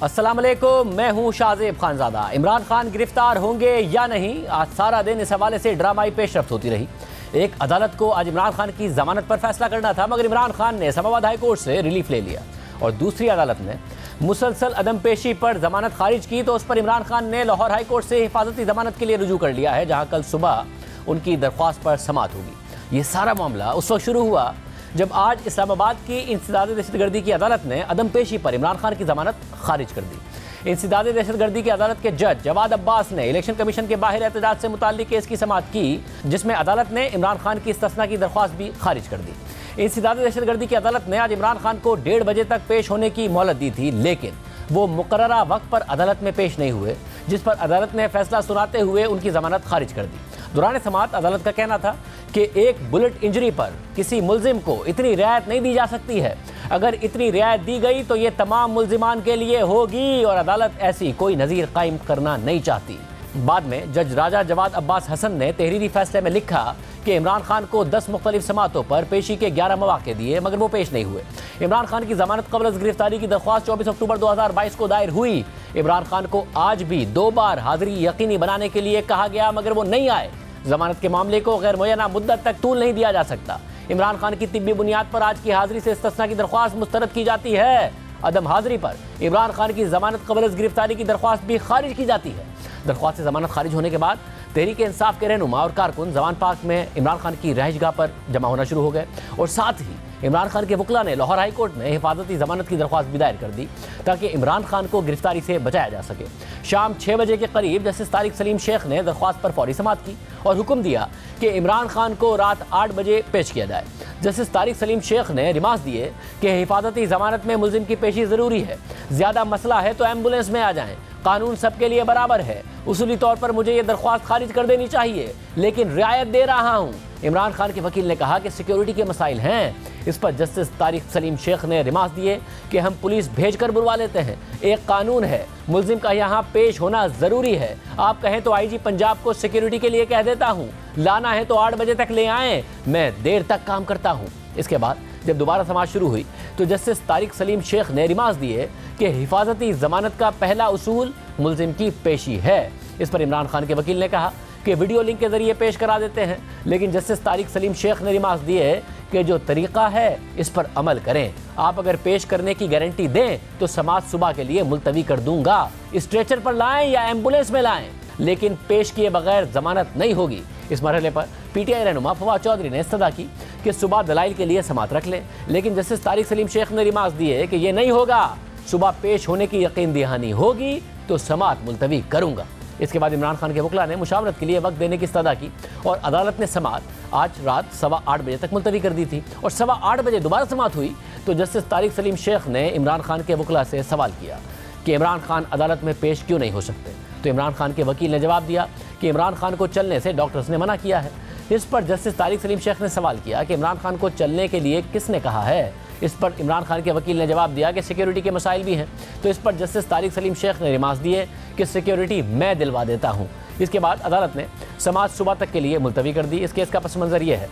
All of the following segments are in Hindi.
अस्सलाम वालेकुम, मैं हूं शाहजेब खानजादा। इमरान खान गिरफ्तार होंगे या नहीं, आज सारा दिन इस हवाले से ड्रामाई पेशरफ्त होती रही। एक अदालत को आज इमरान खान की जमानत पर फैसला करना था, मगर इमरान खान ने इस्लामाबाद हाई कोर्ट से रिलीफ ले लिया। और दूसरी अदालत ने मुसलसल अदम पेशी पर जमानत खारिज की, तो उस पर इमरान खान ने लाहौर हाई कोर्ट से हिफाजती जमानत के लिए रुजू कर लिया है, जहां कल सुबह उनकी दरख्वास्त पर समाअत होगी। ये सारा मामला उस वक्त शुरू हुआ जब आज इस्लामाबाद की इंसदादे दहशतगर्दी की अदालत ने अदम पेशी पर इमरान खान की जमानत खारिज कर दी। इंसदादे दहशतगर्दी की अदालत के जज जवाद अब्बास ने इलेक्शन कमीशन के बाहर एहतजाज से मुताल्लिक केस की समाअत की, जिसमें अदालत ने इमरान खान की इस्तिस्ना की दरख्वास्त भी खारिज कर दी। इंसदादे दहशतगर्दी की अदालत ने आज इमरान खान को 1:30 बजे तक पेश होने की मोहलत दी थी, लेकिन वो मुकर्ररा वक्त पर अदालत में पेश नहीं हुए, जिस पर अदालत ने फैसला सुनाते हुए उनकी जमानत खारिज कर दी। दौरान समाअत अदालत का कहना था कि एक बुलेट इंजरी पर किसी मुल्जिम को इतनी रियायत नहीं दी जा सकती है। अगर इतनी रियायत दी गई तो ये तमाम मुल्जिमान के लिए होगी, और अदालत ऐसी कोई नज़ीर कायम करना नहीं चाहती। बाद में जज राजा जवाद अब्बास हसन ने तहरीरी फैसले में लिखा कि इमरान खान को 10 मुख्तलिफ समातों पर पेशी के 11 मौके दिए, मगर वो पेश नहीं हुए। इमरान खान की जमानत कबल अज़ गिरफ्तारी की दरख्वास्त 24 अक्टूबर 2022 को दायर हुई। इमरान खान को आज भी 2 बार हाजिरी यकीनी बनाने के लिए कहा गया, मगर वो नहीं आए। जमानत के मामले को गैर मुय्यना मुद्दत तक तूल नहीं दिया जा सकता। इमरान खान की तिब्बी बुनियाद पर आज की हाजिरी से इस्तिस्ना की दरख्वास्त मुस्तरद की जाती है। अदम हाजिरी पर इमरान खान की जमानत कबल अज़ गिरफ्तारी की दरख्वास्त भी खारिज की जाती है। दरख्वास्त से जमानत खारिज होने के बाद तहरीक इंसाफ के रहनुमा और कारकुन जवान पार्क में इमरान खान की रहायशगाह पर जमा होना शुरू हो गए, और साथ ही इमरान खान के वकला ने लाहौर हाई कोर्ट में हिफाजती जमानत की दरख्वास्त भी दायर कर दी, ताकि इमरान खान को गिरफ्तारी से बचाया जा सके। शाम 6 बजे के करीब जस्टिस तारिक सलीम शेख ने दरख्वास्त पर फौरी समाअत की और हुक्म दिया कि इमरान खान को रात 8 बजे पेश किया जाए। जस्टिस तारिक सलीम शेख ने रिमार्स दिए कि हिफाजती जमानत में मुल्जिम की पेशी ज़रूरी है, ज़्यादा मसला है तो एम्बुलेंस में आ जाएं, कानून सबके लिए बराबर है। उसूली तौर पर मुझे ये दरख्वास्त खारिज कर देनी चाहिए, लेकिन रियायत दे रहा हूँ। इमरान खान के वकील ने कहा कि सिक्योरिटी के मसाइल हैं। इस पर जस्टिस तारिक सलीम शेख ने रिमार्स दिए कि हम पुलिस भेजकर बुलवा लेते हैं, एक कानून है, मुल्जिम का यहाँ पेश होना ज़रूरी है। आप कहें तो आईजी पंजाब को सिक्योरिटी के लिए कह देता हूँ, लाना है तो 8 बजे तक ले आएँ, मैं देर तक काम करता हूँ। इसके बाद जब दोबारा समाअत शुरू हुई तो जस्टिस तारिक सलीम शेख ने रिमार्स दिए कि हिफाजती जमानत का पहला उसूल मुल्जिम की पेशी है। इस पर इमरान खान के वकील ने कहा कि वीडियो लिंक के जरिए पेश करा देते हैं, लेकिन जस्टिस तारिक सलीम शेख ने रिमार्स दिए कि जो तरीका है इस पर अमल करें। आप अगर पेश करने की गारंटी दें तो समाअत सुबह के लिए मुलतवी कर दूंगा, स्ट्रेचर पर लाएं या एम्बुलेंस में लाएं, लेकिन पेश किए बगैर जमानत नहीं होगी। इस मरहले पर पीटीआई रहनुमा फवाद चौधरी ने इस्तदा की कि सुबह दलाइल के लिए समाअत रख लें, लेकिन जस्टिस तारिक सलीम शेख ने रिमार्स दिए कि ये नहीं होगा, सुबह पेश होने की यकीन दहानी होगी तो समाअत मुलतवी करूंगा। इसके बाद इमरान खान के वकला ने मुशावरत के लिए वक्त देने की इस्तदा की, और अदालत ने समाअत आज रात 8:15 बजे तक मुलतवी कर दी थी। और 8:15 बजे दोबारा समाअत हुई तो जस्टिस तारिक सलीम शेख ने इमरान खान के वकला से सवाल किया कि इमरान खान अदालत में पेश क्यों नहीं हो सकते। तो इमरान खान के वकील ने जवाब दिया कि इमरान खान को चलने से डॉक्टर्स ने मना किया है। इस पर जस्टिस तारिक सलीम शेख ने सवाल किया कि इमरान खान को चलने के लिए किसने कहा है। इस पर इमरान खान के वकील ने जवाब दिया कि सिक्योरिटी के मसाइल भी हैं। तो इस पर जस्टिस तारिक सलीम शेख ने रिमार्स दिए कि सिक्योरिटी मैं दिलवा देता हूँ। इसके बाद अदालत ने समाअत सुबह तक के लिए मुलतवी कर दी। इस केस का पस मंज़र यह है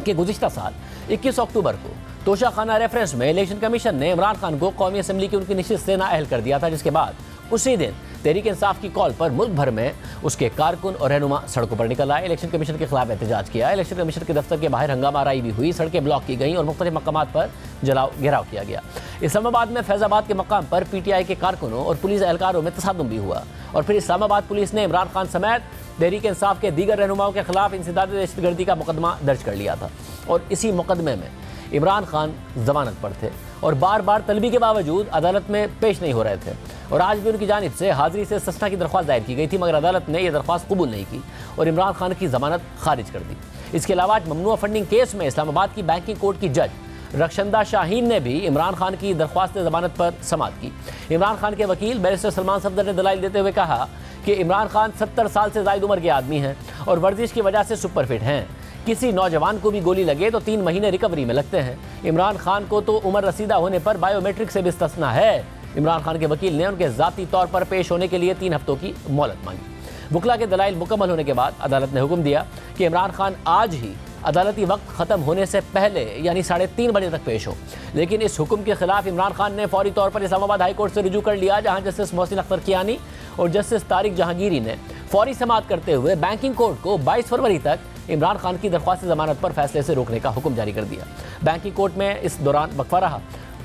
कि गुज़िश्ता साल 21 अक्टूबर को तोशाखाना रेफरेंस में इलेक्शन कमीशन ने इमरान खान को कौमी असम्बली की उनकी नशिस्त से नाअहल कर दिया था, जिसके बाद उसी दिन तहरीक इंसाफ की कॉल पर मुल्क भर में उसके कारकुन और रहनुमा सड़कों पर निकल आए, इलेक्शन कमीशन के खिलाफ एहतजाज किया। इलेक्शन कमीशन के दफ्तर के बाहर हंगामा आराई भी हुई, सड़कें ब्लॉक की गई और मुख्तलिफ मकामात पर घेराव किया गया। इस्लामाबाद में फैज़ाबाद के मकाम पर पीटीआई के कारकुनों और पुलिस एहलकारों में तसादुम भी हुआ, और फिर इस्लामाबाद पुलिस ने इमरान खान समेत तहरीक इंसाफ के दीगर रहनुमाओं के खिलाफ इंसदादे दहशतगर्दी का मुकदमा दर्ज कर लिया था। और इसी मुकदमे में इमरान खान जमानत पर थे और बार बार तलबी के बावजूद अदालत में पेश नहीं हो रहे थे, और आज भी उनकी जानिब से हाजिरी से इस्तिस्ना की दरख्वास्त दायर की गई थी, मगर अदालत ने यह दरख्वास्त कबूल नहीं की और इमरान खान की जमानत खारिज कर दी। इसके अलावा आज ममनुआ फंडिंग केस में इस्लामाबाद की बैंकिंग कोर्ट की जज रक्षंदा शाहीन ने भी इमरान खान की दरख्वास्त जमानत पर समाअत की। इमरान खान के वकील बैरिस्टर सलमान सफदर ने दलाइल देते हुए कहा कि इमरान खान 70 साल से ज़ायद उम्र के आदमी हैं और वर्जिश की वजह से सुपर फिट हैं। किसी नौजवान को भी गोली लगे तो 3 महीने रिकवरी में लगते हैं। इमरान खान को तो उम्र रसीदा होने पर बायोमेट्रिक से भी इस्तिस्ना है। इमरान खान के वकील ने उनके ज़ाती तौर पर पेश होने के लिए 3 हफ्तों की मोहलत मांगी। वकला के दलाइल मुकम्मल होने के बाद अदालत ने हुक्म दिया कि इमरान खान आज ही अदालती वक्त ख़त्म होने से पहले यानी 3:30 बजे तक पेश हो। लेकिन इस हुक्म के खिलाफ इमरान खान ने फौरी तौर पर इस्लामाबाद हाई कोर्ट से रुजू कर लिया, जहां जस्टिस मोहसिन अख्तर कियानी और जस्टिस तारिक जहांगीरी ने फौरी समाअत करते हुए बैंकिंग कोर्ट को 22 फरवरी तक इमरान खान की दरख्वास्त जमानत पर फैसले से रोकने का हुक्म जारी कर दिया। बैंकिंग कोर्ट में इस दौरान वक्फा रहा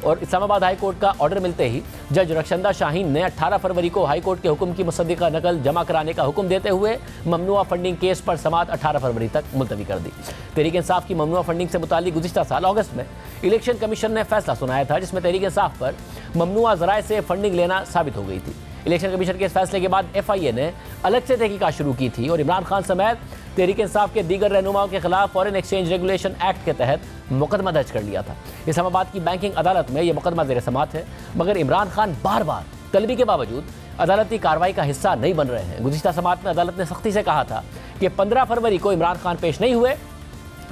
और इस्लामाबाद हाई कोर्ट का ऑर्डर मिलते ही जज रक्षंदा शाहीन ने 18 फरवरी को हाई कोर्ट के हुक्म की मुसद्दिका नकल जमा कराने का हुक्म देते हुए ममनुआ फंडिंग केस पर समाअत 18 फरवरी तक मुलतवी कर दी। तहरीक इंसाफ की ममनुआ फंडिंग से मुताल्लिक गुज़िश्ता साल अगस्त में इलेक्शन कमीशन ने फैसला सुनाया था, जिसमें तहरीक इंसाफ पर ममनुआ ज़राए से फंडिंग लेना साबित हो गई थी। इलेक्शन कमीशन के इस फैसले के बाद FIA ने अलग से तहकीकात शुरू की थी और इमरान खान समेत तहरीक इंसाफ के दीगर रहनुमाओं के खिलाफ फॉरेन एक्सचेंज रेगुलेशन एक्ट के तहत मुकदमा दर्ज कर लिया था। इस्लामाबाद की बैंकिंग अदालत में यह मुकदमा ज़ेर समाअत है, मगर इमरान खान बार बार तलबी के बावजूद अदालती कार्रवाई का हिस्सा नहीं बन रहे हैं। गुज़िश्ता समाअत में अदालत ने सख्ती से कहा था कि 15 फरवरी को इमरान खान पेश नहीं हुए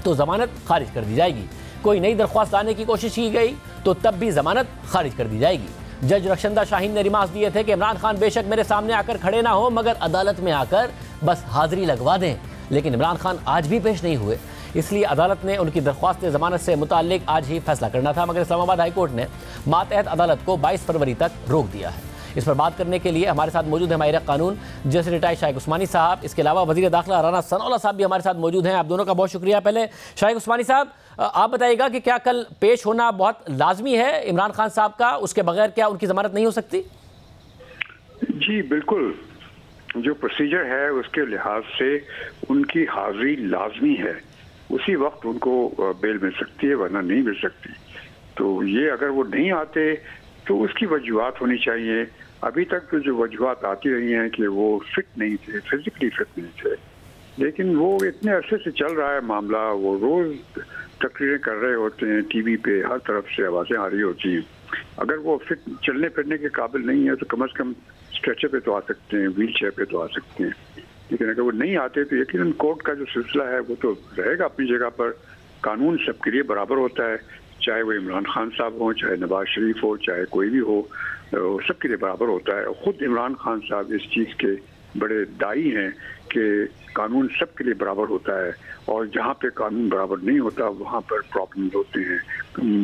तो जमानत खारिज कर दी जाएगी। कोई नई दरख्वास्त लाने की कोशिश की गई तो तब भी जमानत खारिज कर दी जाएगी। जज रक्षंदा शाहीन ने रिमार्क्स दिए थे कि इमरान खान बेशक मेरे सामने आकर खड़े ना हो, मगर अदालत में आकर बस हाजिरी लगवा दें। लेकिन इमरान खान आज भी पेश नहीं हुए, इसलिए अदालत ने उनकी दरख्वास्त जमानत से मुताल्लिक आज ही फैसला करना था, मगर इस्लामाबाद हाई कोर्ट ने मातहत अदालत को 22 फरवरी तक रोक दिया है। इस पर बात करने के लिए हमारे साथ मौजूद है माहिर कानून जस्टिस रिटायर्ड शाइख उस्मानी साहब, इसके अलावा वज़ीर दाखिला राना सनाउल्लाह साहब भी हमारे साथ मौजूद हैं। आप दोनों का बहुत शुक्रिया। पहले शाइख उस्मानी साहब, आप बताइएगा कि क्या कल पेश होना बहुत लाजमी है इमरान खान साहब का, उसके बगैर क्या उनकी जमानत नहीं हो सकती? जी बिल्कुल, जो प्रोसीजर है उसके लिहाज से उनकी हाजिरी लाजमी है। उसी वक्त उनको बेल मिल सकती है, वरना नहीं मिल सकती। तो ये अगर वो नहीं आते तो उसकी वजूहत होनी चाहिए। अभी तक तो जो वजूहत आती रही हैं कि वो फिट नहीं थे, फिजिकली फिट नहीं थे, लेकिन वो इतने अरसे से चल रहा है मामला, वो रोज तकरीरें कर रहे होते हैं, टीवी पे हर तरफ से आवाज़ें आ रही होती हैं। अगर वो फिट चलने फिरने के काबिल नहीं है तो कम से कम स्ट्रेचर पे तो आ सकते हैं, व्हील चेयर पे तो आ सकते हैं। लेकिन अगर वो नहीं आते तो यकीनन कोर्ट का जो सिलसिला है वो तो रहेगा अपनी जगह पर। कानून सबके लिए बराबर होता है, चाहे वो इमरान खान साहब हो, चाहे नवाज शरीफ हो, चाहे कोई भी हो, सबके लिए बराबर होता है। खुद इमरान खान साहब इस चीज़ के बड़े दाई हैं कि कानून सबके लिए बराबर होता है, और जहाँ पे कानून बराबर नहीं होता वहाँ पर प्रॉब्लम होते हैं,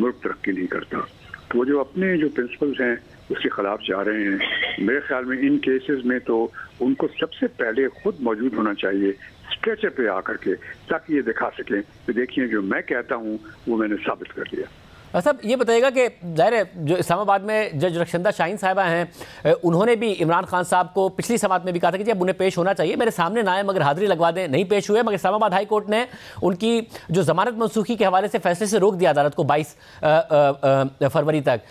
मुल्क तरक्की नहीं करता। तो वो जो अपने जो प्रिंसिपल्स हैं उसके खिलाफ जा रहे हैं। मेरे ख्याल में इन केसेस में तो उनको सबसे पहले खुद मौजूद होना चाहिए स्ट्रेचर पे आकर के, ताकि ये दिखा सकें कि देखिए जो मैं कहता हूँ वो मैंने साबित कर दिया। साहब ये बताइएगा कि ज़ाहिर है जो इस्लामाबाद में जज रक्षंदा शाहीन साहिबा हैं, उन्होंने भी इमरान खान साहब को पिछली समाअत में भी कहा था कि जब उन्हें पेश होना चाहिए, मेरे सामने ना आए मगर हाजिरी लगवा दें, नहीं पेश हुए। मगर इस्लामाबाद हाई कोर्ट ने उनकी जो जमानत मनसूखी के हवाले से फैसले से रोक दिया अदालत को 22 फरवरी तक।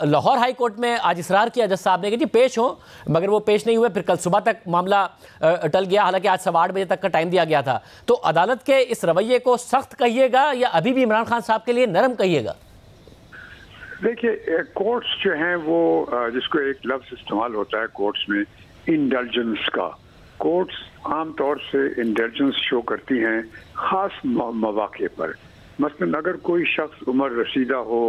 लाहौर हाई कोर्ट में आज इसरार किया जज साहब ने कि जी पेश हो, मगर वो पेश नहीं हुए। फिर कल सुबह तक मामला टल गया, हालांकि आज 8:15 बजे तक का टाइम दिया गया था। तो अदालत के इस रवैये को सख्त कहिएगा या अभी भी इमरान खान साहब के लिए नरम कहिएगा? देखिए, कोर्ट्स जो हैं वो जिसको एक लफ्ज़ इस्तेमाल होता है कोर्ट्स में, इंडल्जेंस का। कोर्ट्स आमतौर से इंडल्जेंस शो करती हैं ख़ास मौक़े पर। मसलन अगर कोई शख्स उम्र रसीदा हो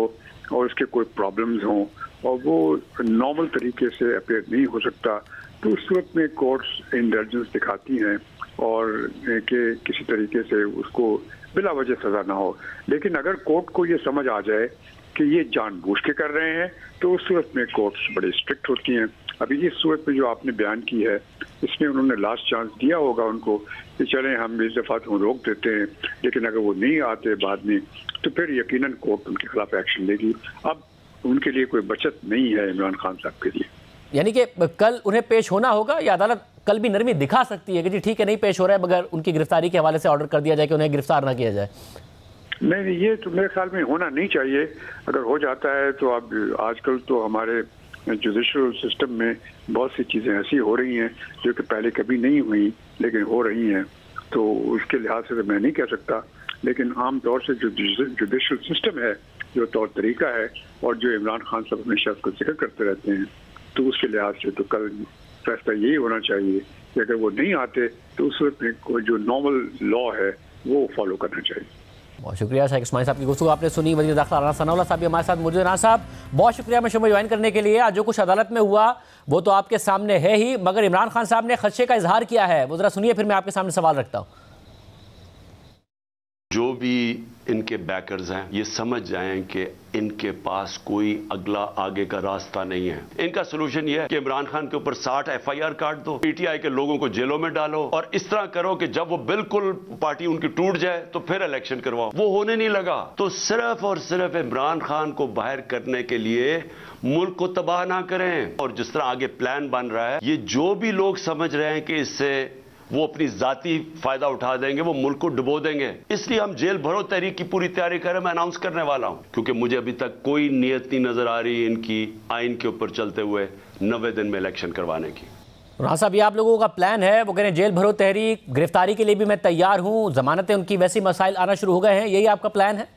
और उसके कोई प्रॉब्लम्स हों और वो नॉर्मल तरीके से अपेयर नहीं हो सकता, तो उस सूरत में कोर्ट्स इंडल्जेंस दिखाती हैं और कि किसी तरीके से उसको बिला वजह सज़ा ना हो। लेकिन अगर कोर्ट को ये समझ आ जाए कि ये जानबूझ के कर रहे हैं तो उस सूरत में कोर्ट्स बड़े स्ट्रिक्ट होती हैं। अभी इस सूरत में जो आपने बयान की है इसमें उन्होंने लास्ट चांस दिया होगा उनको कि चलें हम इस दफ़ा तो रोक देते हैं, लेकिन अगर वो नहीं आते बाद में तो फिर यकीनन कोर्ट उनके खिलाफ एक्शन लेगी। अब उनके लिए कोई बचत नहीं है इमरान खान साहब के लिए। यानी कि कल उन्हें पेश होना होगा या अदालत कल भी नरमी दिखा सकती है कि जी ठीक है नहीं पेश हो रहा है, मगर उनकी गिरफ्तारी के हवाले से ऑर्डर कर दिया जाए कि उन्हें गिरफ्तार ना किया जाए? नहीं, ये तो मेरे ख्याल में होना नहीं चाहिए। अगर हो जाता है तो अब आजकल तो हमारे जुडिशल सिस्टम में बहुत सी चीज़ें ऐसी हो रही हैं जो कि पहले कभी नहीं हुई लेकिन हो रही हैं, तो उसके लिहाज से तो मैं नहीं कह सकता। लेकिन आम तौर से जो जुडिशल सिस्टम है, जो तौर तरीका है और जो इमरान खान साहब हमेशा उसको जिक्र करते रहते हैं, तो उसके लिहाज से तो कल फैसला यही होना चाहिए कि अगर वो नहीं आते तो उस वक्त में जो नॉर्मल लॉ है वो फॉलो करना चाहिए। बहुत शुक्रिया शाइख उस्मानी साहब की गुफ्तगू आपने सुनी। वज़ीर दाखिला राना सनाउल्लाह साहब भी हमारे साथ मौजूद हैं। राना साहब बहुत शुक्रिया मैं शो में ज्वाइन करने के लिए। आज जो कुछ अदालत में हुआ वो तो आपके सामने है ही, मगर इमरान खान साहब ने खदशे का इजहार किया है, वो ज़रा सुनिए फिर मैं आपके सामने सवाल रखता हूँ। जो भी इनके बैकर्स हैं ये समझ जाएं कि इनके पास कोई अगला आगे का रास्ता नहीं है। इनका सोल्यूशन ये है कि इमरान खान के ऊपर 60 FIR काट दो, पीटीआई के लोगों को जेलों में डालो और इस तरह करो कि जब वो बिल्कुल पार्टी उनकी टूट जाए तो फिर इलेक्शन करवाओ। वो होने नहीं लगा तो सिर्फ और सिर्फ इमरान खान को बाहर करने के लिए मुल्क को तबाह ना करें। और जिस तरह आगे प्लान बन रहा है, ये जो भी लोग समझ रहे हैं कि इससे वो अपनी जाती फायदा उठा देंगे, वो मुल्क को डुबो देंगे, इसलिए हम जेल भरो तहरीक की पूरी तैयारी करें। मैं अनाउंस करने वाला हूं क्योंकि मुझे अभी तक कोई नियत नहीं नजर आ रही इनकी आइन के ऊपर चलते हुए 90 दिन में इलेक्शन करवाने की। राना साहब, ये आप लोगों का प्लान है, वो कह रहे हैं जेल भरो तहरीक, गिरफ्तारी के लिए भी मैं तैयार हूं, जमानतें उनकी वैसी मसाइल आना शुरू हो गए हैं, यही आपका प्लान है?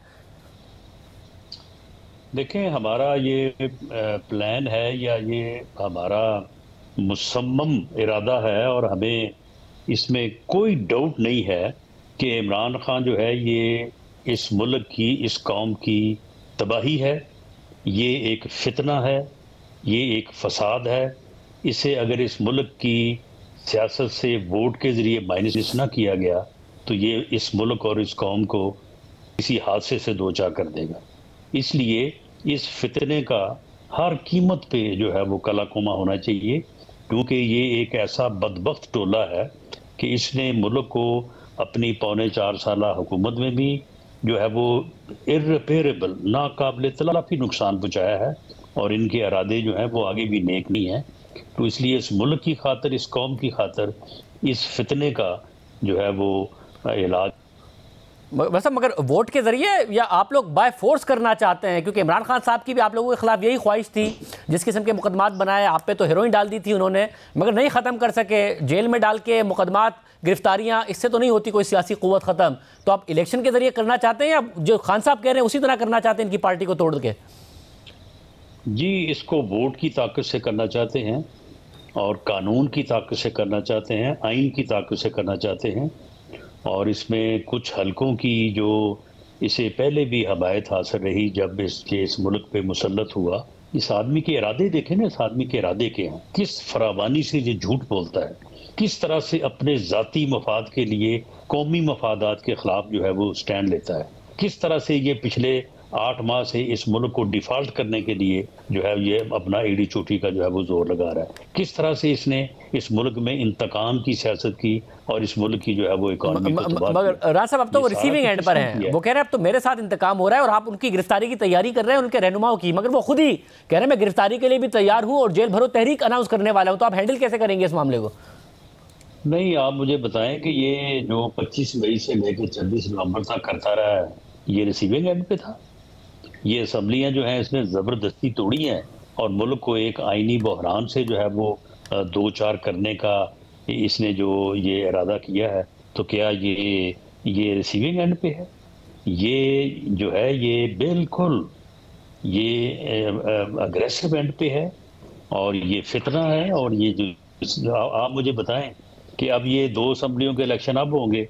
देखें, हमारा ये प्लान है या ये हमारा मुसम्मम इरादा है और हमें इसमें कोई डाउट नहीं है कि इमरान खान जो है ये इस मुल्क की, इस कौम की तबाही है, ये एक फितना है, ये एक फसाद है। इसे अगर इस मुल्क की सियासत से वोट के ज़रिए माइनस ना किया गया तो ये इस मुल्क और इस कौम को किसी हादसे से दो चार कर देगा। इसलिए इस फितने का हर कीमत पे जो है वो कलाकुमा होना चाहिए, क्योंकि ये एक ऐसा बदबख्त टोला है कि इसने मुल्क को अपनी 4.25 साल हुकूमत में भी जो है वो इर्रिपेरेबल, नाकाबिल तलाफी नुकसान पहुँचाया है और इनके इरादे जो हैं वो आगे भी नेक नहीं है। तो इसलिए इस मुल्क की खातिर, इस कौम की खातिर इस फितने का जो है वो इलाज वैसे मगर वोट के जरिए या आप लोग बाय फोर्स करना चाहते हैं? क्योंकि इमरान खान साहब की भी आप लोगों के खिलाफ यही ख्वाहिश थी, जिस किस्म के मुकदमात बनाए, आप पे तो हेरोइन डाल दी थी उन्होंने, मगर नहीं ख़त्म कर सके, जेल में डाल के मुकदमात, गिरफ्तारियां, इससे तो नहीं होती कोई सियासी क़ुव्वत ख़त्म। तो आप इलेक्शन के जरिए करना चाहते हैं या जो खान साहब कह रहे हैं उसी तरह करना चाहते हैं, इनकी पार्टी को तोड़ के? जी, इसको वोट की ताकत से करना चाहते हैं और कानून की ताकत से करना चाहते हैं, आइन की ताकत से करना चाहते हैं। और इसमें कुछ हलकों की जो इसे पहले भी हमायत हासिल रही जब इस मुल्क पे मुसल्लत हुआ, इस आदमी के इरादे देखें ना, इस आदमी के इरादे के हैं, किस फरावानी से ये झूठ बोलता है, किस तरह से अपने ज़ाती मफाद के लिए कौमी मफादात के खिलाफ जो है वो स्टैंड लेता है, किस तरह से ये पिछले 8 माह से इस मुल्क को डिफ़ॉल्ट करने के लिए जो है ये अपना एड़ी चोटी का जो है वो जोर लगा रहा है, किस तरह से इसने इस मुल्क में इंतकाम की सियासत की और इस मुल्क की जो है वो इकॉनमी को तबाह किया। मगर राज साहब, अब तो वो रिसीविंग एंड पर हैं, वो कह रहे हैं अब तो मेरे साथ इंतकाम हो रहा है और आप उनकी गिरफ्तारी की तैयारी कर रहे हैं, उनके रहनुमाओं की, मगर वो खुद ही कह रहे हैं मैं गिरफ्तारी के लिए भी तैयार हूँ और जेल भरो तहरीक अनाउंस करने वाला हूँ। तो आप हैंडल कैसे करेंगे इस मामले को? नहीं, आप मुझे बताएं कि ये जो 25 मई से लेकर 26 नवंबर तक करता रहा है, ये रिसीविंग एंड पे था? ये असम्बलियाँ जो हैं इसने ज़बरदस्ती तोड़ी हैं और मुल्क को एक आइनी बहरान से जो है वो दो चार करने का इसने जो ये इरादा किया है, तो क्या ये रिसीविंग एंड पे है? ये जो है ये बिल्कुल ये अग्रेसिव एंड पे है और ये फितना है। और ये जो आप मुझे बताएं कि अब ये 2 असम्बलियों के इलेक्शन अब होंगे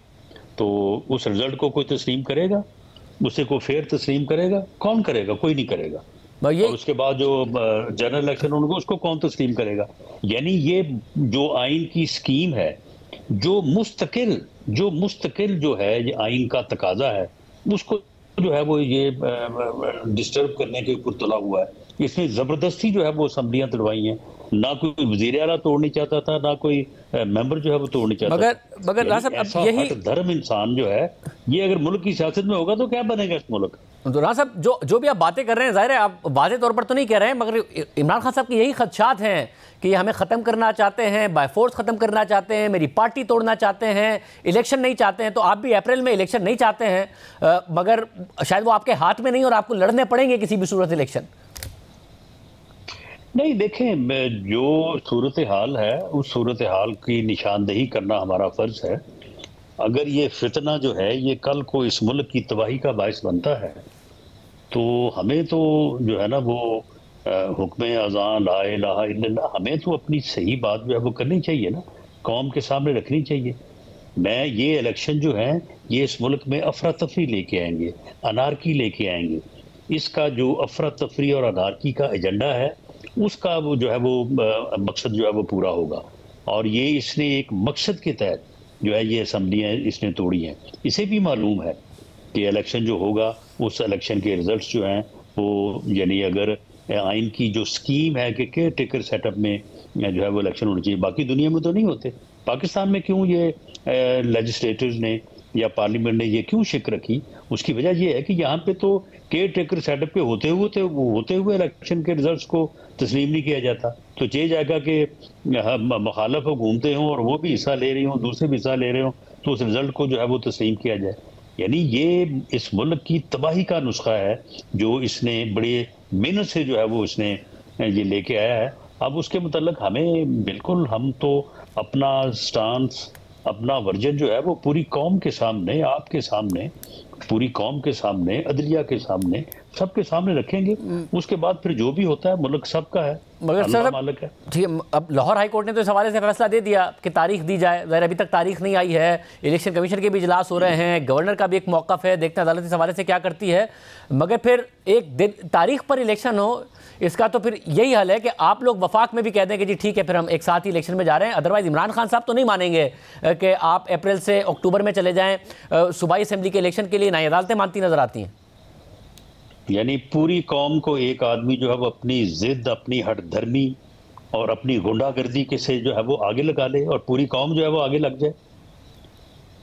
तो उस रिजल्ट को कोई तस्लीम करेगा? उसे को फेयर तस्लीम करेगा? कौन करेगा? कोई नहीं करेगा। और उसके बाद जो जनरल इलेक्शन होंगे उसको कौन तस्लीम करेगा? यानी ये जो आइन की स्कीम है, जो मुस्तकिल जो है ये आइन का तकाजा है, उसको जो है वो ये डिस्टर्ब करने के ऊपर तुला हुआ है। इसमें जबरदस्ती जो है वो असम्बलियां तोड़वाई हैं। ना कोई वजीर आला तोड़नी चाहता था, ना कोई मेंबर जो है वो तोड़नी चाहता था। मगर ऐसा धर्म इंसान जो है ये अगर मुल्क की सियासत में होगा तो क्या बनेगा इस मुल्क? तो राज साहब, जो भी आप बातें कर रहे हैं, जाहिर है आप वाज़े तौर पर तो नहीं कह रहे हैं, मगर इमरान खान साहब की यही खदशात हैं कि ये हमें ख़त्म करना चाहते हैं, बाय फोर्स ख़त्म करना चाहते हैं, मेरी पार्टी तोड़ना चाहते हैं, इलेक्शन नहीं चाहते हैं। तो आप भी अप्रैल में इलेक्शन नहीं चाहते हैं, मगर शायद वो आपके हाथ में नहीं और आपको लड़ने पड़ेंगे किसी भी सूरत इलेक्शन। नहीं, देखें, जो सूरत हाल है उस सूरत हाल की निशानदेही करना हमारा फ़र्ज़ है। अगर ये फितना जो है ये कल को इस मुल्क की तबाही का बायस बनता है तो हमें तो जो है ना वो हुक्म अज़ान ला इलाहा इल्लल्लाह, हमें तो अपनी सही बात जो है वो करनी चाहिए ना, कौम के सामने रखनी चाहिए। मैं ये इलेक्शन जो है ये इस मुल्क में अफरा तफरी लेके आएंगे, अनारकी लेके आएंगे। इसका जो अफरा तफरी और अनारकी का एजेंडा है उसका वो जो है वो मकसद जो है वो पूरा होगा। और ये इसने एक मकसद के तहत जो है ये असम्बलियाँ इसने तोड़ी हैं। इसे भी मालूम है कि इलेक्शन जो होगा उस इलेक्शन के रिजल्ट्स जो हैं वो, यानी अगर आइन की जो स्कीम है कि केयर टेकर सेटअप में जो है वो इलेक्शन होने चाहिए, बाकी दुनिया में तो नहीं होते। पाकिस्तान में क्यों ये लेजिस्लेटर्स ने या पार्लियामेंट ने ये क्यों शिक रखी? उसकी वजह ये है कि यहाँ पे तो केयर टेकर सेटअप पे होते हुए इलेक्शन के रिजल्ट्स को तस्लीम नहीं किया जाता। तो ये जाएगा कि मुखालफ घूमते हों और वो भी हिस्सा ले रही हों, दूसरे भी हिस्सा ले रहे हों, तो उस रिजल्ट को जो है वो तस्लीम किया जाए। यानी ये इस मुल्क की तबाही का नुस्खा है जो इसने बड़े मेहनत से जो है वो इसने ये लेके आया है। अब उसके मुतल्लिक हमें बिल्कुल, हम तो अपना स्टांस, अपना वर्जन जो है वो पूरी कौम के सामने, आपके सामने, पूरी कौम के सामने, अदलिया के सामने, सबके सामने रखेंगे। उसके बाद फिर जो भी होता है मुल्क सबका है, मगर सर मालिक है। ठीक है, अब लाहौर हाई कोर्ट ने तो इस हवाले से फैसला दे दिया कि तारीख दी जाए, ज़रा अभी तक तारीख नहीं आई है। इलेक्शन कमीशन के भी इजलास हो रहे हैं, गवर्नर का भी एक मौक़िफ़ है, देखते हैं अदालत इस हवाले से क्या करती है। मगर फिर एक दिन तारीख पर इलेक्शन हो, इसका तो फिर यही हल है कि आप लोग वफाक में भी कह दें कि जी ठीक है फिर हम एक साथ ही इलेक्शन में जा रहे हैं। अदरवाइज इमरान खान साहब तो नहीं मानेंगे कि आप अप्रैल से अक्टूबर में चले जाएं। सूबाई असेंबली के इलेक्शन के लिए नई अदालतें मानती नजर आती हैं। यानी पूरी कौम को एक आदमी जो है वो अपनी जिद, अपनी हठधर्मी और अपनी गुंडागर्दी के से जो है वो आगे लगा ले और पूरी कौम जो है वो आगे लग जाए।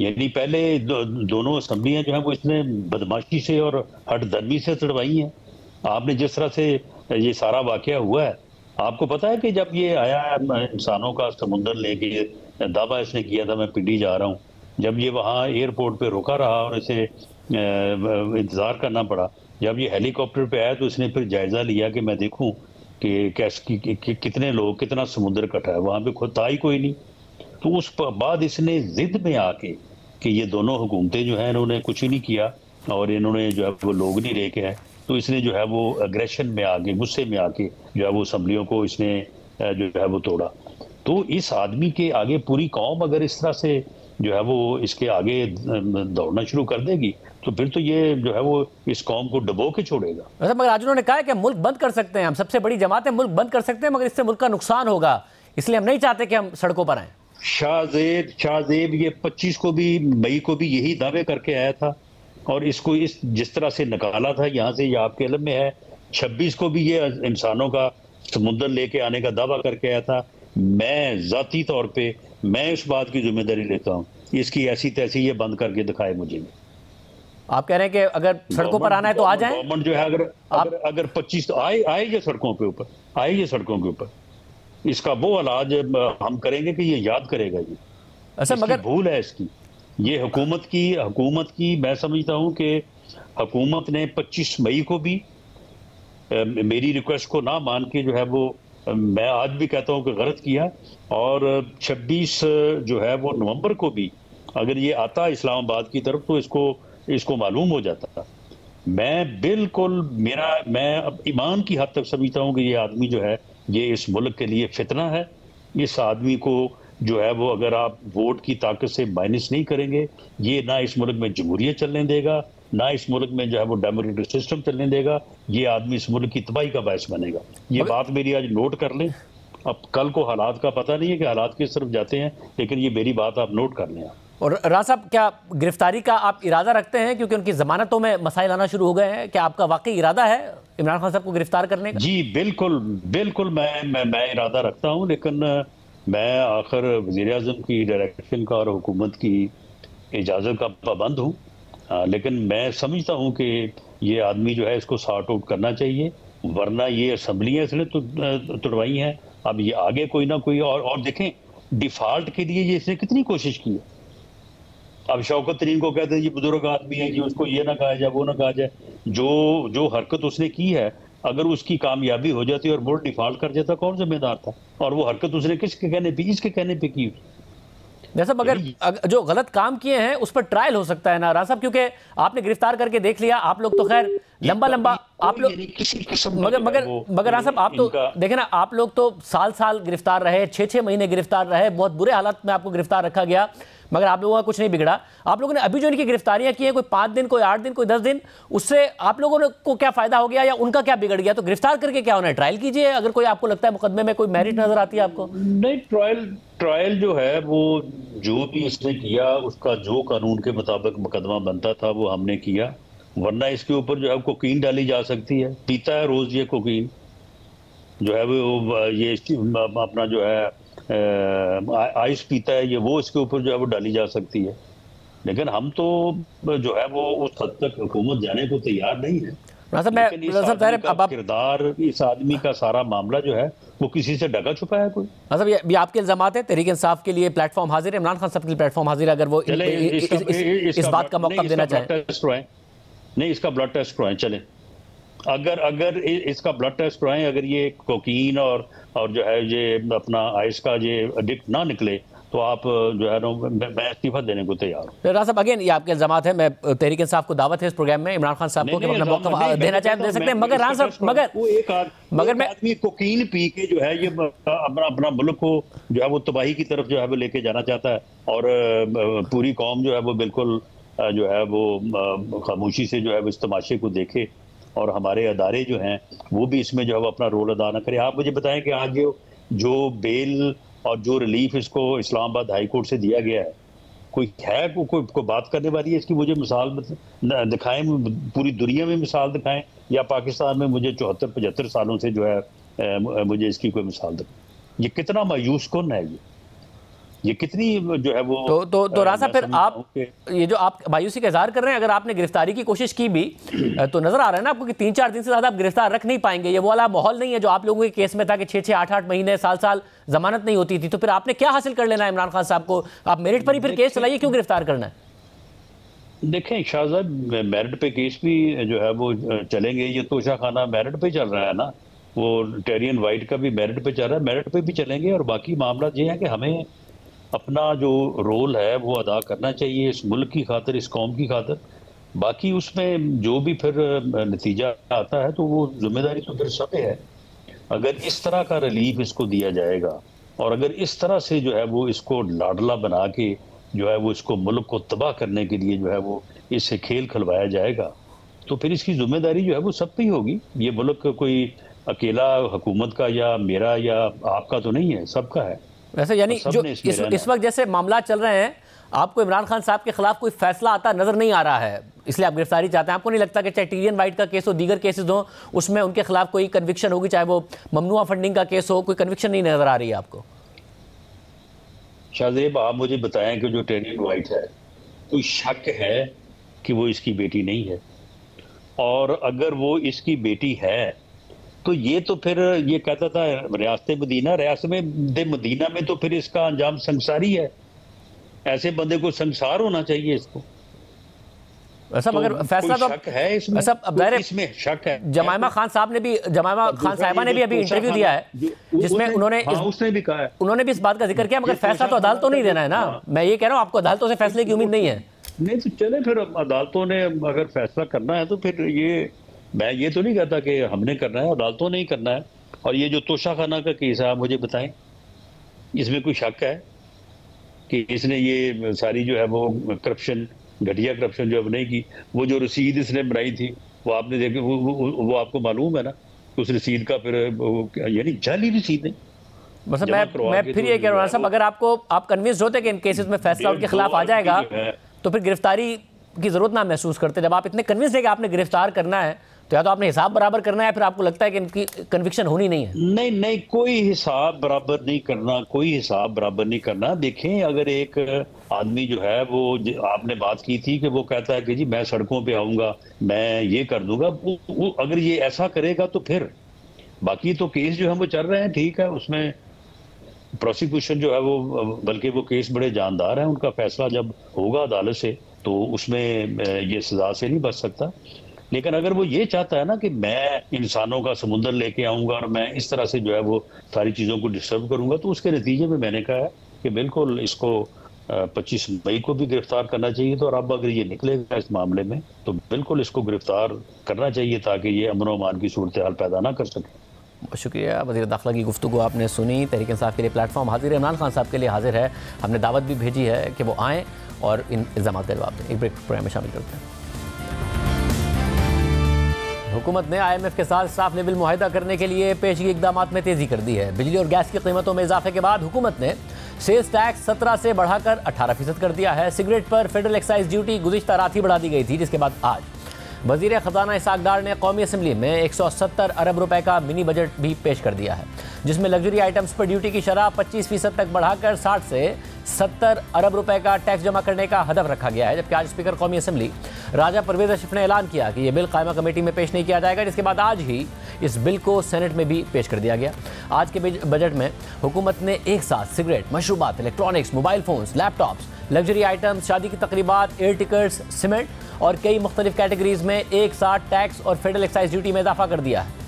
यानी पहले दोनों असेंबलियां जो है वो इसने बदमाशी से और हठधर्मी से चढ़वाई हैं। आपने जिस तरह से ये सारा वाकया हुआ है, आपको पता है कि जब ये आया इंसानों का समुंदर लेके, दावा इसने किया था मैं पिंडी जा रहा हूँ, जब ये वहाँ एयरपोर्ट पे रुका रहा और इसे इंतज़ार करना पड़ा, जब ये हेलीकॉप्टर पे आया तो इसने फिर जायजा लिया कि मैं देखूं कि कितने लोग, कितना समुद्र इकट्ठा है। वहां पे खुद था ही कोई नहीं। तो उस बाद इसने जिद में आके कि ये दोनों हुकूमतें जो हैं इन्होंने कुछ ही नहीं किया और इन्होंने जो है वो लोग नहीं लेके आए, तो इसने जो है वो अग्रेशन में आके, गुस्से में आके जो है वो असम्बलियों को इसने जो है वो तोड़ा। तो इस आदमी के आगे पूरी कौम अगर इस तरह से जो है वो इसके आगे दौड़ना शुरू कर देगी तो फिर तो ये जो है वो इस कौम को डबो के छोड़ेगा। मगर आज उन्होंने कहा है कि मुल्क बंद कर सकते हैं, हम सबसे बड़ी जमात है, मुल्क बंद कर सकते हैं, मगर इससे मुल्क का नुकसान होगा, इसलिए हम नहीं चाहते कि हम सड़कों पर आए। शाहजेब ये 25 को भी, मई को भी यही दावे करके आया था और इसको इस जिस तरह से निकाला था यहाँ से, ये आपके इल्म में है। 26 को भी ये इंसानों का समुद्र लेके आने का दावा करके आया था। मैं जाती तौर पे मैं इस बात की जिम्मेदारी लेता हूँ, इसकी ऐसी तैसी ये बंद करके दिखाए मुझे। आप कह रहे हैं कि अगर सड़कों पर आना है तो आ जाएं? गवर्नमेंट जो है अगर 25 आए ये सड़कों पे ऊपर, आए ये सड़कों के ऊपर, इसका वो इलाज हम करेंगे कि ये याद करेगा। ये अच्छा, मगर भूल है इसकी, ये हुकूमत की मैं समझता हूँ कि हुकूमत ने 25 मई को भी मेरी रिक्वेस्ट को ना मान के जो है वो, मैं आज भी कहता हूँ कि गलत किया। और 26 जो है वो नवंबर को भी अगर ये आता इस्लामाबाद की तरफ तो इसको मालूम हो जाता। मैं बिल्कुल मैं अब ईमान की हद तक समझता हूँ कि ये आदमी जो है ये इस मुल्क के लिए फितना है। इस आदमी को जो है वो अगर आप वोट की ताकत से माइनस नहीं करेंगे, ये ना इस मुल्क में जमहूरियत चलने देगा, ना इस मुल्क में जो है वो डेमोक्रेटिक सिस्टम चलने देगा। ये आदमी इस मुल्क की तबाही का बायस बनेगा। ये बात मेरी आज नोट कर लें। अब कल को हालात का पता नहीं है कि हालात किस तरफ जाते हैं, लेकिन ये मेरी बात आप नोट कर लें। और राना साहब, क्या गिरफ्तारी का आप इरादा रखते हैं, क्योंकि उनकी जमानतों में मसाइल आना शुरू हो गए हैं? क्या आपका वाकई इरादा है इमरान खान साहब को गिरफ्तार करने का? जी बिल्कुल मैं इरादा रखता हूँ, लेकिन मैं आखिर वज़ीर-ए-आज़म की डायरेक्शन का और हुकूमत की इजाज़त का पाबंद हूँ। लेकिन मैं समझता हूँ कि ये आदमी जो है इसको सॉर्ट आउट करना चाहिए, वरना ये असम्बलियाँ इसने तुड़वाई हैं। अब ये आगे कोई ना कोई और देखें, डिफॉल्ट के लिए ये इसने कितनी कोशिश की है। अब शौकत तरीन को कहते हैं ये बुजुर्ग आदमी है कि उसको ये ना कहा जाए, वो ना कहा जाए। जो हरकत उसने की है, अगर उसकी कामयाबी हो जाती और वोट डिफॉल्ट कर जाता, कौन जिम्मेदार था? और वो हरकत उसने किसके कहने पे, इसके कहने पे की। जैसा मगर जो गलत काम किए हैं उस पर ट्रायल हो सकता है ना राना साहब, क्योंकि आपने गिरफ्तार करके देख लिया, आप लोग तो खैर लंबा आप लोग किसी किस्म मगर आसफ आप तो देखें ना, आप लोग तो साल साल गिरफ्तार रहे, 6-6 महीने गिरफ्तार रहे, बहुत बुरे हालात में आपको गिरफ्तार रखा गया, मगर आप लोगों का कुछ नहीं बिगड़ा। आप लोगों ने अभी जो इनकी गिरफ्तारियां की हैं, कोई 5 दिन, कोई 8 दिन, कोई 10 दिन, उससे आप लोगों को क्या फायदा हो गया या उनका क्या बिगड़ गया? तो गिरफ्तार करके क्या होना है? ट्रायल कीजिए, अगर कोई आपको लगता है मुकदमे में कोई मेरिट नजर आती है आपको। नहीं, ट्रायल जो है वो जो भी इसने किया उसका जो कानून के मुताबिक मुकदमा बनता था वो हमने किया, वरना इसके ऊपर जो है कोकीन डाली जा सकती है। पीता है रोज ये कोकीन जो है वो, ये अपना जो है आइस पीता है ये, वो इसके ऊपर जो है वो डाली जा सकती है। लेकिन हम तो जो है वो उस हद तक हुकूमत जाने को तैयार नहीं है। किरदार इस आदमी का सारा मामला जो है वो किसी से ढका छुपा है कोई। मतलब ये आपके इल्जामात है, तहरीक इंसाफ के लिए प्लेटफॉर्म हाजिर है, इमरान खान साहब के लिए प्लेटफॉर्म हाजिर है, अगर वो इस बात का मौका देना चाहे। नहीं, इसका ब्लड टेस्ट करवाएं, चले अगर इसका ब्लड टेस्ट करवाएं, अगर ये कोकीन और जो है ये अपना आइस का ये एडिक्ट ना निकले तो आप जो है मैं इस्तीफा देने को तैयार हूँ। राज साहब अगेन ये आपके इल्जामात है, मैं तहरीक इंसाफ को दावत है इस प्रोग्राम में, इमरान खान साहब को अपना मौका देना चाहे दे सकते हैं, मगर राज साहब मगर मैं आदमी कोकीन पी के जो है ये अपना मुल्क को जो है वो तबाही की तरफ जो है वो लेके जाना चाहता है, और पूरी कौम जो है वो बिल्कुल जो है वो खामोशी से जो है वो इस तमाशे को देखे, और हमारे अदारे जो हैं वो भी इसमें जो है वो अपना रोल अदा न करें। आप मुझे बताएं कि आज जो बेल और जो रिलीफ इसको इस्लामाबाद हाई कोर्ट से दिया गया है, कोई है कोई बात करने वाली है इसकी? मुझे मिसाल दिखाएं, पूरी दुनिया में मिसाल दिखाएं, या पाकिस्तान में मुझे 74-75 सालों से जो है मुझे इसकी कोई मिसाल दिखाएं। ये कितना मायूस कौन है, ये कितनी जो है वो तो राजा फिर आप ये जो आप मायूसी का इजहार कर रहे हैं, अगर आपने गिरफ्तारी की कोशिश की भी तो नजर आ रहा है ना आपको कि 3-4 दिन से ज्यादा आप गिरफ्तार रख नहीं पाएंगे। ये वो वाला माहौल नहीं है जो आप लोगों के केस में था कि 6-6, 8-8 महीने, साल जमानत नहीं होती थी। तो फिर आपने क्या हासिल कर लेना है इमरान खान साहब को? आप मेरिट पर ही फिर केस चलाइए, क्यों गिरफ्तार करना है? देखें शाहजाद, मेरिट पे केस भी जो है वो चलेंगे, ये तोशा खाना मेरिट पे चल रहा है ना, वो टेरियन वाइट का भी मेरिट पे चल रहा है, मेरिट पे भी चलेंगे। और बाकी मामला ये है कि हमें अपना जो रोल है वो अदा करना चाहिए इस मुल्क की खातिर, इस कौम की खातिर। बाकी उसमें जो भी फिर नतीजा आता है तो वो जिम्मेदारी तो फिर सब है। अगर इस तरह का रिलीफ इसको दिया जाएगा और अगर इस तरह से जो है वो इसको लाडला बना के जो है वो इसको मुल्क को तबाह करने के लिए जो है वो इससे खेल खिलवाया जाएगा, तो फिर इसकी जिम्मेदारी जो है वो सब पे ही होगी। ये मुल्क कोई अकेला हुकूमत का या मेरा या आपका तो नहीं है, सबका है। वैसे यानी जो इस वक्त जैसे मामला चल रहे हैं, आपको इमरान खान साहब के खिलाफ कोई फैसला आता नजर नहीं आ रहा है, इसलिए आप गिरफ्तारी चाहते हैं? आपको नहीं लगता कि चाहे टीरियन वाइट का केस हो, दीगर केसेस हो, उसमें उनके खिलाफ कोई कन्विक्शन होगी, चाहे वो ममनुआ फंडिंग का केस हो, कोई कन्विक्शन नहीं नजर आ रही है आपको? शाहजेब आप मुझे बताएं कि जो टीरियन वाइट है, कोई शक है कि वो इसकी बेटी नहीं है? और अगर वो इसकी बेटी है तो ये तो फिर ये कहता था रियासत मदीना में तो फिर इसका अंजाम संसारी है। ऐसे बंदे को संसार होना चाहिए इसको। ऐसा मगर फैसला तो शक है इसमें, इसमें शक है। जमाइमा खान साहिबा ने भी अभी इंटरव्यू दिया है जिसमें उसने भी कहा है, उन्होंने भी इस बात का जिक्र किया, मगर फैसला तो अदालतों ने ही देना है ना। मैं ये कह रहा हूँ आपको अदालतों से फैसले की उम्मीद नहीं है? नहीं तो चले फिर अदालतों ने अगर फैसला करना है तो फिर मैं ये तो नहीं कहता कि हमने करना है, अदालतों ने ही करना है। और ये जो तोशा खाना का केस है, आप मुझे बताएं इसमें कोई शक है कि इसने ये सारी जो है वो करप्शन, घटिया करप्शन जो अब नहीं की, वो जो रसीद इसने बनाई थी वो आपने देखी, वो आपको मालूम है ना, उस रसीद का फिर यानी जाली रसीद नहीं। मतलब मैं फिर ये कह रहा हूँ साहब, अगर आप कन्विंस होते कि इन केसेस में फैसला उनके खिलाफ आ जाएगा तो फिर गिरफ्तारी की जरूरत ना महसूस करते। जब आप इतने कन्विंस है कि आपने गिरफ्तार करना है तो या तो आपने हिसाब बराबर करना है, फिर आपको लगता है कि इनकी कन्विक्शन होनी नहीं है। नहीं, कोई हिसाब बराबर नहीं करना, कोई हिसाब बराबर नहीं करना। देखें अगर एक आदमी जो है वो आपने बात की थी कि वो कहता है कि जी मैं सड़कों पे आऊंगा, मैं ये कर दूंगा, वो अगर ये ऐसा करेगा तो फिर बाकी तो केस जो है वो चल रहे हैं, ठीक है, उसमें प्रोसिक्यूशन जो है वो, बल्कि वो केस बड़े जानदार हैं, उनका फैसला जब होगा अदालत से तो उसमें ये सजा से नहीं बच सकता। लेकिन अगर वो ये चाहता है ना कि मैं इंसानों का समुंदर लेके आऊंगा और मैं इस तरह से जो है वो सारी चीज़ों को डिस्टर्ब करूंगा, तो उसके नतीजे में मैंने कहा है कि बिल्कुल इसको 25 मई को भी गिरफ्तार करना चाहिए था, और अब अगर ये निकलेगा इस मामले में तो बिल्कुल इसको गिरफ्तार करना चाहिए ताकि ये अमन और अमान की सूरत हाल पैदा ना कर सके। बहुत शुक्रिया। वज़ीर दाखिला की गुफ्तगू आपने सुनी। तहरीक इंसाफ के लिए प्लेटफॉर्म हाजिर है, इमरान खान साहब के लिए हाजिर है। हमने दावत भी भेजी है कि वो आएँ और इन इल्ज़ाम का जवाब दें। एक ब्रेक प्रोग्राम में शामिल करते हैं। हुकूमत ने IMF के साथ साफ लेवल मुआहिदा करने के लिए पेशगी इकदाम में तेज़ी कर दी है। बिजली और गैस की कीमतों में इजाफे के बाद हुकूमत ने सेल्स टैक्स 17 से बढ़ाकर 18% कर दिया है। सिगरेट पर फेडरल एक्साइज ड्यूटी गुज़िश्ता रात ही बढ़ा दी गई थी, जिसके बाद आज वज़ीर ख़जाना इसाक डार ने कौमी असम्बली में 170 अरब रुपए का मिनी बजट भी पेश कर दिया है, जिसमें लग्जरी आइटम्स पर ड्यूटी की शरह 25% तक बढ़ाकर 60 से 70 अरब रुपए का टैक्स जमा करने का हदफ रखा गया है। जबकि आज स्पीकर कौमी असम्बली राजा परवेज अशरफ ने ऐलान किया कि यह बिल कायमा कमेटी में पेश नहीं किया जाएगा, जिसके बाद आज ही इस बिल को सेनेट में भी पेश कर दिया गया। आज के बजट में हुकूमत ने एक साथ सिगरेट, मशरूबात, electronics, mobile phones, laptops, luxury items, शादी की तकरीबात, एयर टिकट्स, सीमेंट और कई मुख्तलिफ कैटेगरीज में एक साथ टैक्स और फेडरल एक्साइज ड्यूटी में इजाफा कर दिया है।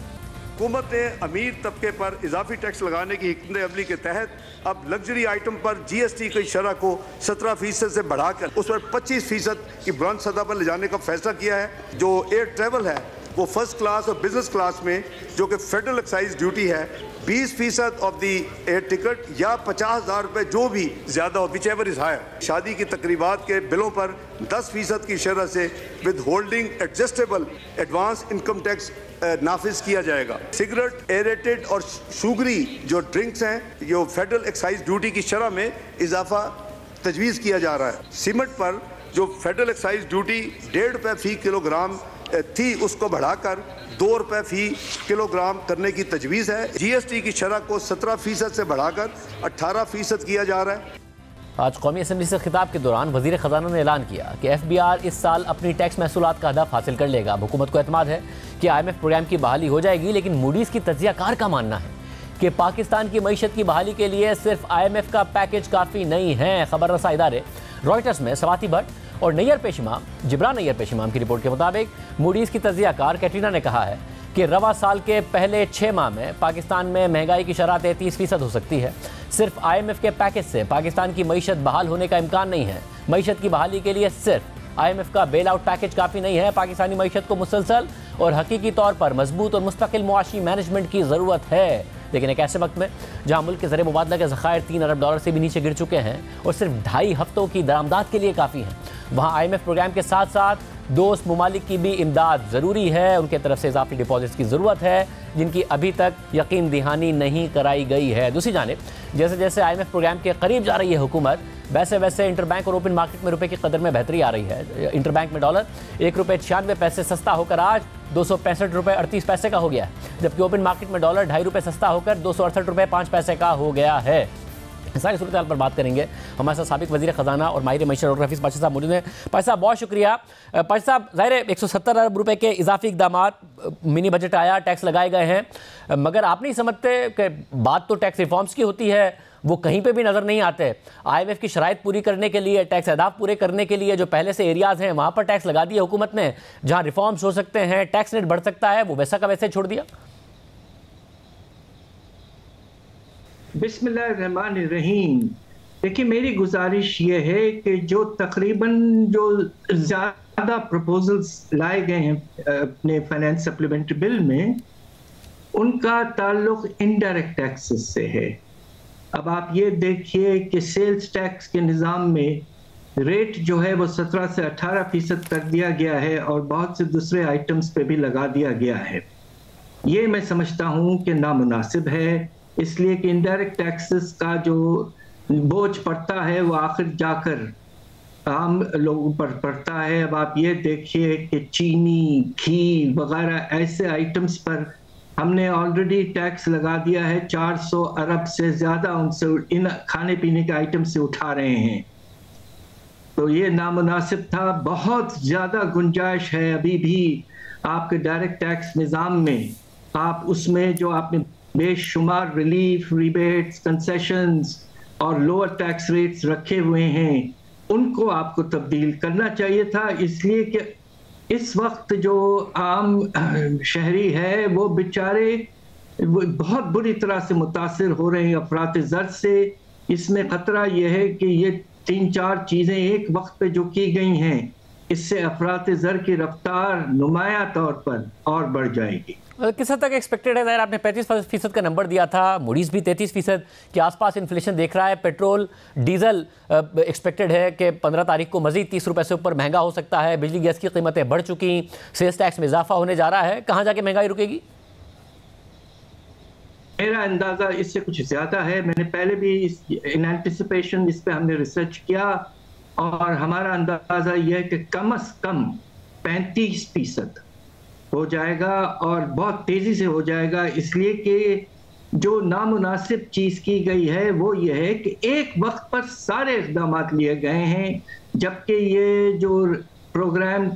हुकूमत ने अमीर तबके पर इजाफी टैक्स लगाने की हिकमत अमली के तहत अब लग्जरी आइटम पर GST की शरह को 17% से बढ़ाकर उस पर 25% की बुलंद सतह पर ले जाने का फैसला किया है। जो एयर ट्रेवल है वो फर्स्ट क्लास और बिजनेस क्लास में जो कि फेडरल एक्साइज ड्यूटी है 20% ऑफ दी एयर टिकट या 50,000 रुपये जो भी ज्यादा हो, विच एवर इज हायर। शादी की तकरीबात के बिलों पर 10% की शरह से withholding adjustable advance income tax नाफिज किया जाएगा। सिगरेट, एरेटेड और शुगरी जो ड्रिंक्स हैं, जो फेडरल एक्साइज ड्यूटी की शरह में इजाफा तजवीज़ किया जा रहा है। सीमेंट पर जो फेडरल एक्साइज ड्यूटी 1.5 रुपये फी किलोग्राम थी उसको बढ़ाकर 2 रुपये फी किलोग्राम करने की तजवीज़ है। GST की शरह को 17% से बढ़ाकर 18% किया जा रहा है। आज कौमी असम्बली से खिताब के दौरान वज़ीर ख़जाना ने ऐलान किया कि FBR इस साल अपनी टैक्स महसूलात का हदफ हासिल कर लेगा। हुकूमत को एतमाद है कि IMF प्रोग्राम की बहाली हो जाएगी, लेकिन मूडीज़ की तज्ज़ियाकार का मानना है कि पाकिस्तान की मईशत की बहाली के लिए सिर्फ IMF का पैकेज काफ़ी नहीं है। खबर रसा इदारे रॉयटर्स में स्वाति भट्ट और नैयर पेशमाम जिब्रान नैयर पेशमाम की रिपोर्ट के मुताबिक मूडीज़ की तज्ज़ियाकार कैटरीना ने कहा है कि रवा साल के पहले 6 माह में पाकिस्तान में महंगाई की शरह 33% हो सकती है। सिर्फ IMF के पैकेज से पाकिस्तान की मईशत बहाल होने का इम्कान नहीं है। मईशत की बहाली के लिए सिर्फ IMF का बेल आउट पैकेज काफ़ी नहीं है। पाकिस्तानी मईशत को मुसलसल और हकीकी तौर पर मजबूत और मुस्तकिल मुआशी मैनेजमेंट की ज़रूरत है। लेकिन एक ऐसे वक्त में जहाँ मुल्क के ज़र मुबादला के ज़खायर $3 अरब से भी नीचे गिर चुके हैं और सिर्फ 2.5 हफ्तों की दरामदाद के लिए काफ़ी हैं, वहाँ IMF प्रोग्राम के साथ साथ दोस्त ममालिक की भी इमदाद ज़रूरी है। उनके तरफ से इजाफी डिपॉजिट्स की ज़रूरत है जिनकी अभी तक यकीन दहानी नहीं कराई गई है। दूसरी जानिब जैसे जैसे IMF प्रोग्राम के करीब जा रही है हुकूमत, वैसे वैसे इंटरबैंक और ओपन मार्केट में रुपए की कदर में बेहतरी आ रही है। इंटरबैंक में डॉलर ₹1.96 सस्ता होकर आज 265 रुपये 38 पैसे का हो गया है, जबकि ओपन मार्केट में डॉलर ₹2.5 सस्ता होकर 268 रुपये 5 पैसे का हो गया है। सारी सूरत हाल पर बात करेंगे। हमारे साथ साबिक वज़ीर ख़जाना और माहिर मईशत डॉक्टर हफीज़ पाशा साहब मौजूद हैं। पाशा साहब बहुत शुक्रिया। पाशा साहब ज़ाहिर है 170 अरब रुपए के इजाफी इक़दामात, मिनी बजट आया, टैक्स लगाए गए हैं, मगर आप नहीं समझते कि बात तो टैक्स रिफॉर्म्स की होती है, वो कहीं पे भी नज़र नहीं आते। IMF की शराइत पूरी करने के लिए, टैक्स अहदाफ पूरे करने के लिए जो पहले से एरियाज़ हैं वहाँ पर टैक्स लगा दिया हुकूमत ने। जहाँ रिफॉर्म्स हो सकते हैं, टैक्स रेट बढ़ सकता है, वो वैसा का वैसे छोड़ दिया। बिस्मिल्लाहिर्रहमानिर्रहीम। देखिए, मेरी गुजारिश ये है कि जो तकरीबन जो ज़्यादा प्रपोजल्स लाए गए हैं अपने फाइनेंस सप्लीमेंट्री बिल में, उनका ताल्लुक इनडायरेक्ट टैक्सेस से है। अब आप ये देखिए कि सेल्स टैक्स के निज़ाम में रेट जो है वो 17 से 18% कर दिया गया है और बहुत से दूसरे आइटम्स पे भी लगा दिया गया है। ये मैं समझता हूँ कि नामुनासिब है, इसलिए कि इनडायरेक्ट टैक्सेस का जो बोझ पड़ता है वो आखिर जाकर आम लोगों पर पड़ता है। अब आप ये देखिए कि चीनी, घी वगैरह ऐसे आइटम्स पर हमने ऑलरेडी टैक्स लगा दिया है। 400 अरब से ज़्यादा उनसे इन खाने पीने के आइटम से उठा रहे हैं, तो ये नामुनासिब था। बहुत ज़्यादा गुंजाइश है अभी भी आपके डायरेक्ट टैक्स निज़ाम में। आप उसमें जो आपने बेशुमार रिलीफ, रिबेट्स, कंसेशंस और लोअर टैक्स रेट्स रखे हुए हैं, उनको आपको तब्दील करना चाहिए था। इसलिए कि इस वक्त जो आम शहरी है वो बेचारे बहुत बुरी तरह से मुतासिर हो रहे हैं अफरात ज़र से। इसमें ख़तरा यह है कि ये 3-4 चीजें एक वक्त पे जो की गई हैं, इससे अफरात ज़र की रफ्तार नुमाया तौर पर और बढ़ जाएगी। किस हद तक एक्सपेक्टेड है? ज़ाहिर आपने 35% का नंबर दिया था, मूडीज भी 33% के आसपास इन्फ्लेशन देख रहा है। पेट्रोल डीजल एक्सपेक्टेड है कि 15 तारीख को मजीद 30 रुपये से ऊपर महंगा हो सकता है। बिजली गैस की कीमतें बढ़ चुकी, सेल्स टैक्स में इजाफा होने जा रहा है। कहाँ जाके महंगाई रुकेगी? मेरा अंदाजा इससे कुछ ज्यादा है। मैंने पहले भी इन एंटिसिपेशन इस पे हमने रिसर्च किया और हमारा अंदाजा यह है कि कम से कम 35% हो जाएगा और बहुत तेजी से हो जाएगा, इसलिए कि जो नामुनासिब चीज की गई है वो ये है कि एक वक्त पर सारे इक़दाम लिए गए हैं, जबकि ये जो प्रोग्राम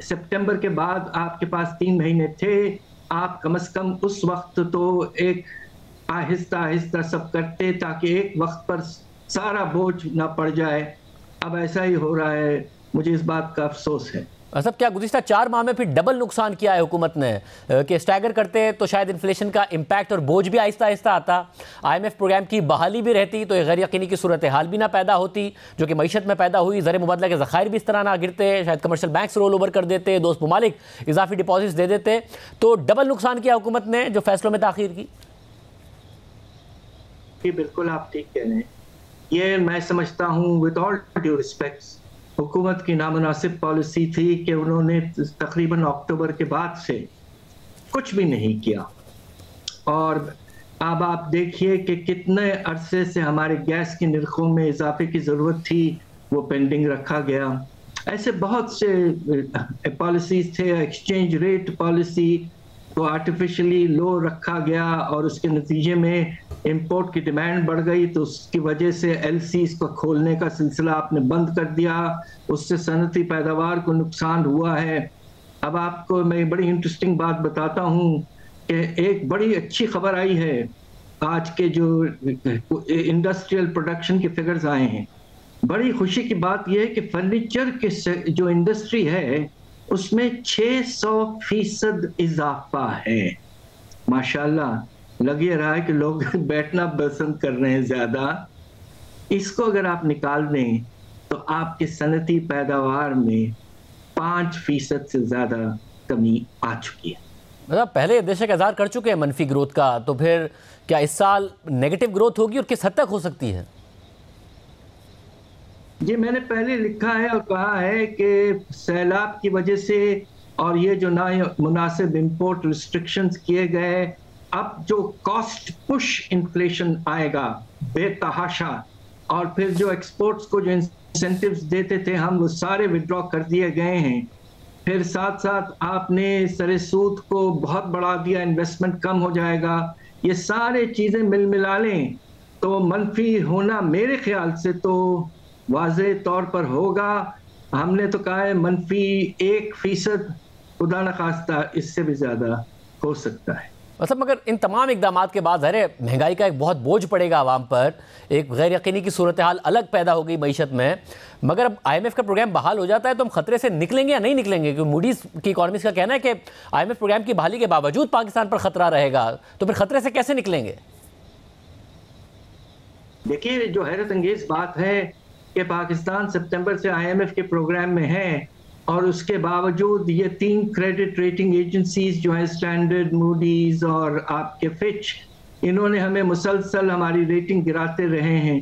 सितंबर के बाद आपके पास 3 महीने थे, आप कम से कम उस वक्त तो एक आहिस्ता आहिस्ता सब करते ताकि एक वक्त पर सारा बोझ ना पड़ जाए। अब ऐसा ही हो रहा है, मुझे इस बात का अफसोस है। सब क्या गुज़िश्ता 4 माह में फिर डबल नुकसान किया है हुकूमत ने कि स्टैगर करते तो शायद इन्फ्लेशन का इम्पैक्ट और बोझ भी आहिस्ता आहिस्ता आता। IMF प्रोग्राम की बहाली भी रहती तो एक गैर यकीनी की सूरत हाल भी ना पैदा होती जो कि मईशत में पैदा हुई। ज़र मुबादला के ज़खायर भी इस तरह ना गिरते, शायद कमर्शियल बैंक्स रोल ओवर कर देते, दोस्त ममालिक इजाफी डिपॉजिट्स दे देते। तो डबल नुकसान किया हुकूमत ने जो फैसलों में ताख़ीर की। बिल्कुल आप ठीक कह रहे हैं। ये मैं समझता हूँ विद ऑल ड्यू रिस्पेक्ट्स हुकूमत की नामुनासिब पॉलिसी थी कि उन्होंने तकरीबन अक्टूबर के बाद से कुछ भी नहीं किया। और अब आप देखिए कि कितने अरसे से हमारे गैस की निर्खों में इजाफे की ज़रूरत थी, वो पेंडिंग रखा गया। ऐसे बहुत से पॉलिसीज थे। एक्सचेंज रेट पॉलिसी को आर्टिफिशियली लो रखा गया और उसके नतीजे में इंपोर्ट की डिमांड बढ़ गई, तो उसकी वजह से LCs को खोलने का सिलसिला आपने बंद कर दिया, उससे सनती पैदावार को नुकसान हुआ है। अब आपको मैं बड़ी इंटरेस्टिंग बात बताता हूँ कि एक बड़ी अच्छी खबर आई है। आज के जो इंडस्ट्रियल प्रोडक्शन के फिगर्स आए हैं, बड़ी खुशी की बात यह है कि फर्नीचर के जो इंडस्ट्री है उसमें 600% इजाफा है। माशाल्लाह, लग ये रहा है कि लोग बैठना पसंद कर रहे हैं ज्यादा। इसको अगर आप निकाल दें तो आपकी सनती पैदावार में 5% से ज्यादा कमी आ चुकी है। मतलब पहले दशक हजार कर चुके हैं मनफी ग्रोथ का, तो फिर क्या इस साल नेगेटिव ग्रोथ होगी और किस हद तक हो सकती है? जी, मैंने पहले लिखा है और कहा है कि सैलाब की वजह से और ये जो ना मुनासिब इंपोर्ट रिस्ट्रिक्शंस किए गए, अब जो कॉस्ट पुश इन्फ्लेशन आएगा बेतहाशा, और फिर जो एक्सपोर्ट्स को जो इंसेंटिव्स देते थे हम, वो सारे विड्रॉ कर दिए गए हैं। फिर साथ साथ आपने सरे सूद को बहुत बढ़ा दिया, इन्वेस्टमेंट कम हो जाएगा। ये सारे चीज़ें मिला लें तो मनफी होना मेरे ख्याल से तो वाज़े तौर पर होगा। हमने तो कहा है मनफी 1%, खुदा न खास्ता इससे भी ज़्यादा हो सकता है। मतलब मगर इन तमाम इकदामात के बाद ज़ाहिर महंगाई का एक बहुत बोझ पड़ेगा आवाम पर, एक गैर यकीनी की सूरत हाल अलग पैदा हो गई मईशत में। मगर अब IMF का प्रोग्राम बहाल हो जाता है तो हम खतरे से निकलेंगे या नहीं निकलेंगे? क्योंकि मूडीज की इकॉनमिस्ट का कहना है कि IMF प्रोग्राम की बहाली के बावजूद पाकिस्तान पर खतरा रहेगा, तो फिर खतरे से कैसे निकलेंगे? देखिए, जो हैरत अंगेज बात है कि पाकिस्तान सितंबर से IMF के प्रोग्राम में है और उसके बावजूद ये 3 क्रेडिट रेटिंग एजेंसीज जो है, स्टैंडर्ड, मूडीज और आपके फिच, इन्होंने हमें मुसलसल हमारी रेटिंग गिराते रहे हैं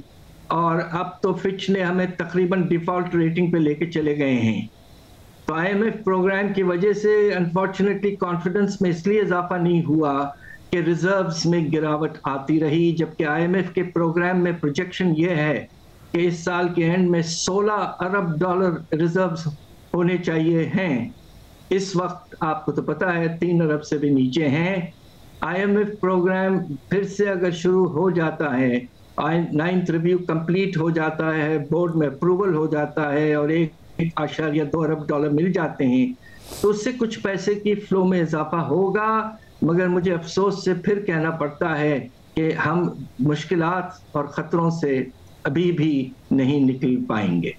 और अब तो फिच ने हमें तकरीबन डिफॉल्ट रेटिंग पे लेके चले गए हैं। तो IMF प्रोग्राम की वजह से अनफॉर्चुनेटली कॉन्फिडेंस में इसलिए इजाफा नहीं हुआ कि रिजर्व्स में गिरावट आती रही, जबकि IMF के प्रोग्राम में प्रोजेक्शन ये है कि इस साल के एंड में $16 अरब रिजर्व्स होने चाहिए हैं। इस वक्त आपको तो पता है 3 अरब से भी नीचे हैं। IMF प्रोग्राम फिर से अगर शुरू हो जाता है, 9th रिव्यू कंप्लीट हो जाता है, बोर्ड में अप्रूवल हो जाता है और 1.2 अरब डॉलर मिल जाते हैं, तो उससे कुछ पैसे की फ्लो में इजाफा होगा। मगर मुझे अफसोस से फिर कहना पड़ता है कि हम मुश्किलात और ख़तरों से अभी भी नहीं निकल पाएंगे।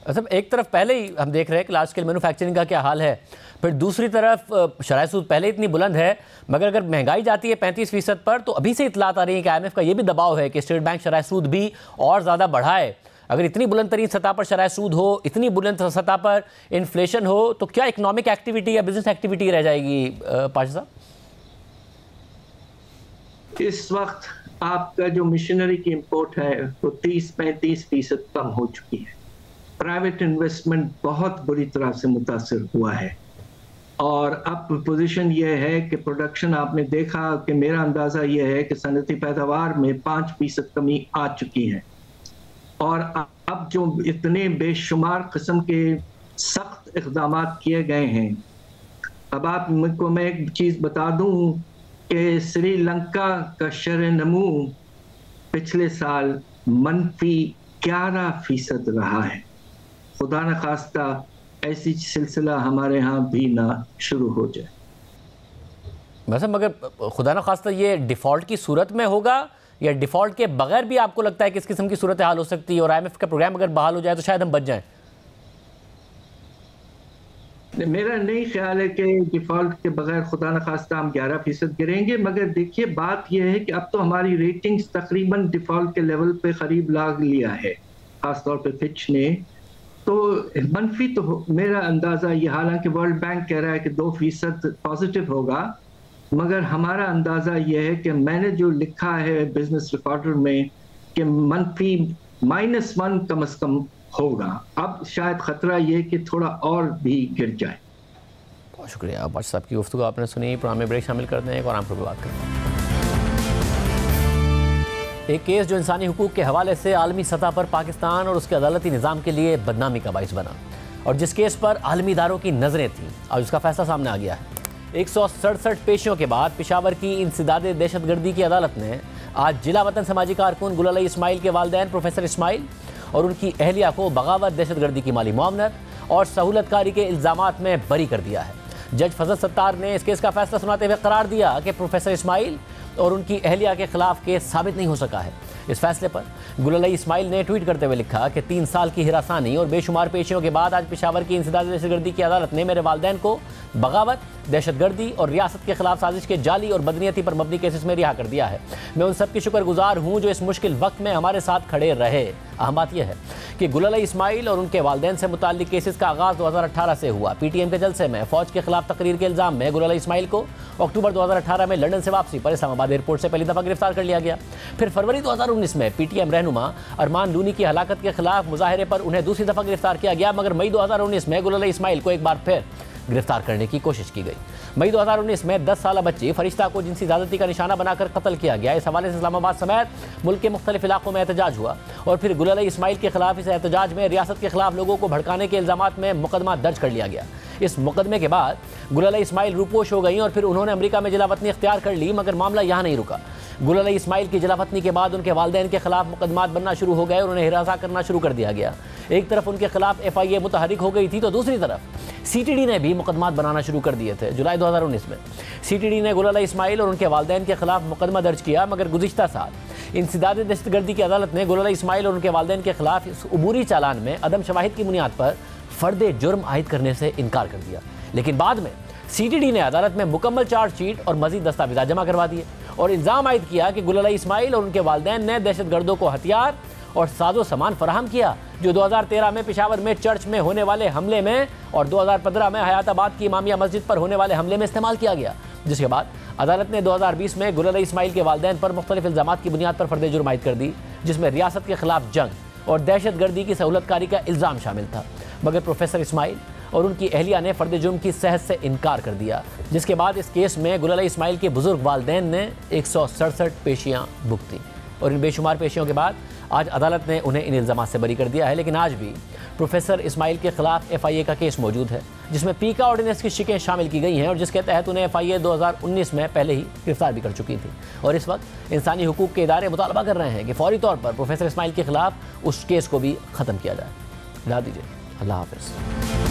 अच्छा, एक तरफ पहले ही हम देख रहे हैं कि लार्ज स्केल मैन्युफैक्चरिंग का क्या हाल है, फिर दूसरी तरफ शरह सूद पहले इतनी बुलंद है, मगर अगर महंगाई जाती है 35% पर, तो अभी से इतलात आ रही है कि IMF का ये भी दबाव है कि स्टेट बैंक शरह सूद भी और ज़्यादा बढ़ाए अगर इतनी बुलंद तरीन सतह पर शरह सूद हो, इतनी बुलंद सतह पर इन्फ्लेशन हो, तो क्या इकोनॉमिक एक्टिविटी या बिजनेस एक्टिविटी रह जाएगी पाशा साहब? इस वक्त आपका जो मशीनरी की इंपोर्ट है वो 30-35% कम हो चुकी है। प्राइवेट इन्वेस्टमेंट बहुत बुरी तरह से मुतासिर हुआ है और अब पोजीशन ये है कि प्रोडक्शन, आपने देखा कि मेरा अंदाज़ा ये है कि सनती पैदावार में 5% कमी आ चुकी है। और अब जो इतने बेशुमार किस्म के सख्त इक़दाम किए गए हैं, अब आप मुझको मैं एक चीज़ बता दूं कि श्रीलंका का शरह नमू पिछले साल -11% रहा है। खुदा न खास्ता ऐसी सिलसिला हमारे यहाँ भी ना शुरू हो जाए। वैसे मगर खुदा न खास्ता ये डिफ़ॉल्ट की सूरत में होगा या डिफ़ॉल्ट के बगैर भी आपको लगता है कि इस किस्म की सूरत हाल हो सकती है और IMF का प्रोग्राम अगर बहाल हो जाए तो शायद हम बच जाएं? मेरा नहीं ख्याल है कि डिफ़ॉल्ट के बगैर खुदा न खास्ता हम 11% गिरेंगे, मगर देखिए बात यह है कि अब तो हमारी रेटिंग्स तकरीबन डिफ़ॉल्ट के लेवल पे करीब लाग लिया है, ख़ासतौर पे फिच ने। तो मनफी तो मेरा अंदाज़ा ये, हालांकि वर्ल्ड बैंक कह रहा है कि 2% पॉजिटिव होगा, मगर हमारा अंदाज़ा ये है कि मैंने जो लिखा है बिजनेस रिकॉर्डर में कि मनफी -1 कम से कम होगा। अब शायद खतरा ये कि थोड़ा और भी गिर जाए। बहुत शुक्रिया पाशा साहब की गुफ्तगू आपने सुनी। प्रोग्राम में ब्रेक शामिल करते हैं और आराम पर बात करते हैं। एक केस जो इंसानी हुकूक के हवाले से आलमी सतह पर पाकिस्तान और उसके अदालती निज़ाम के लिए बदनामी का बाइस बना और जिस केस पर आलमी इदारों की नज़रें थीं, आज उसका फैसला सामने आ गया है। 167 पेशियों के बाद पेशावर की इंसदादे दहशतगर्दी की अदालत ने आज जिला वतन समाजी कारकुन गुल अली इस्माइल के वालिदैन प्रोफेसर इस्माइल और उनकी अहलिया को बगावत, दहशतगर्दी की माली मुआवनत और सहूलतकारी के इल्ज़ामात में बरी कर दिया है। जज फजल सत्तार ने इस केस का फैसला सुनाते हुए करार दिया कि प्रोफेसर इस्माइल और उनकी अहलिया के खिलाफ केस साबित नहीं हो सका है। इस फैसले पर गुल अली इस्माइल ने ट्वीट करते हुए लिखा कि 3 साल की हिरासानी और बेशुमार पेशियों के बाद आज पेशावर की इंसदादी दहशतगर्दी की अदालत ने मेरे वालिदैन को बगावत, दहशतगर्दी और रियासत के खिलाफ साजिश के जाली और बदनीयती पर मबनी केसेस में रिहा कर दिया है। मैं उन सब की शुक्रगुजार हूँ जो इस मुश्किल वक्त में हमारे साथ खड़े रहे। अहम बात यह है कि गुल अली इस्माइल और उनके वालिदैन से मुताल्लिक केसेस का आगाज़ 2018 से हुआ। PTM के जलसे में फ़ौज के खिलाफ तकरीर के इल्ज़ाम में गुल अली इस्माइल को अक्टूबर 2018 में लंदन से वापसी पर इस्लामाबाद एयरपोर्ट से पहली दफ़ा गिरफ्तार कर लिया गया। फिर फरवरी 2019 में PTM रहनुमा अरमान लूनी की हलाकत के खिलाफ मुजाहरे पर उन्हें दूसरी दफ़ा गिरफ्तार किया गया, मगर मई 2019 में गुल अली इस्माइल को एक बार फिर गिरफ्तार करने की कोशिश की गई। मई 2019 में 10 साला बच्ची फरिश्ता को जिनसी ज़्यादती का निशाना बनाकर कत्ल किया गया। इस हवाले से इस्लामाबाद समेत मुल्क के मुख्तलिफ इलाकों में एहतजाज हुआ और फिर गुल अली इस्माइल के खिलाफ इस एहतजाज में रियासत के खिलाफ लोगों को भड़काने के इल्ज़ामात में मुकदमा दर्ज कर लिया गया। इस मुकदमे के बाद गुल अली इस्माइल रूपोश हो गई और फिर उन्होंने अमेरिका में जिलावतनी इख्तियार कर ली, मगर मामला यहाँ नहीं रुका। गुल अली इस्माइल की जिलावतनी के बाद उनके वालिदैन के खिलाफ मुकदमात बनना शुरू हो गए और उन्हें हिरासा करना शुरू कर दिया गया। एक तरफ उनके खिलाफ FIA मुतहरिक हो गई थी तो दूसरी तरफ CTD ने भी मुकदमात बनाना शुरू कर दिए थे। जुलाई 2019 में CTD ने गुल अली इस्माइल और उनके वालिदैन के खिलाफ मुकदमा दर्ज किया, मगर गुज़िश्ता साल इंसदादे दहशतगर्दी की अदालत ने गुल अली इस्माइल और उनके वालिदैन के खिलाफ इस उबूरी चालान में अदम शवाहिद की बुनियाद पर फर्द जुर्म आयद करने से इनकार कर दिया। लेकिन बाद में CTD ने अदालत में मुकम्मल चार्जशीट और मजीद दस्तावेज़ जमा करवा दिए और इल्ज़ाम आयद किया कि गुल अली इस्माइल और उनके वालिदैन ने दहशतगर्दों को हथियार और साजो सामान फराहम किया, जो 2013 में पेशावर में चर्च में होने वाले हमले में और 2015 में हयाताबाद की इमामिया मस्जिद पर होने वाले हमले में इस्तेमाल किया गया। जिसके बाद अदालत ने 2020 में गुल अली इस्माइल के वालिदैन पर मुख्तलिफ इल्ज़ामात की बुनियाद पर फर्द जुर्म आयद कर दी, जिसमें रियासत के खिलाफ जंग और दहशतगर्दी की सहूलतकारी का इल्ज़ाम शामिल था। मगर प्रोफेसर इस्माइल और उनकी अहलिया ने फर्द जुर्म की सेहत से इनकार कर दिया, जिसके बाद इस केस में गुल अली इस्माइल के बुजुर्ग वालिदैन ने 167 पेशियाँ भुगती और इन बेशुमार पेशियों के बाद आज अदालत ने उन्हें इन इल्ज़ामात से बरी कर दिया है। लेकिन आज भी प्रोफेसर इस्माइल के खिलाफ FIA का केस मौजूद है, जिसमें पीका ऑर्डिनेंस की शिकें शामिल की गई हैं और जिसके तहत उन्हें FIA 2019 में पहले ही गिरफ्तार भी कर चुकी थी। और इस वक्त इंसानी हुकूक के इदारे मुतालबा कर रहे हैं कि फौरी तौर पर प्रोफेसर इस्माइल के खिलाफ उस केस को भी ख़त्म किया जाए। इजाज़त दीजिए, अल्लाह हाफ़िज़।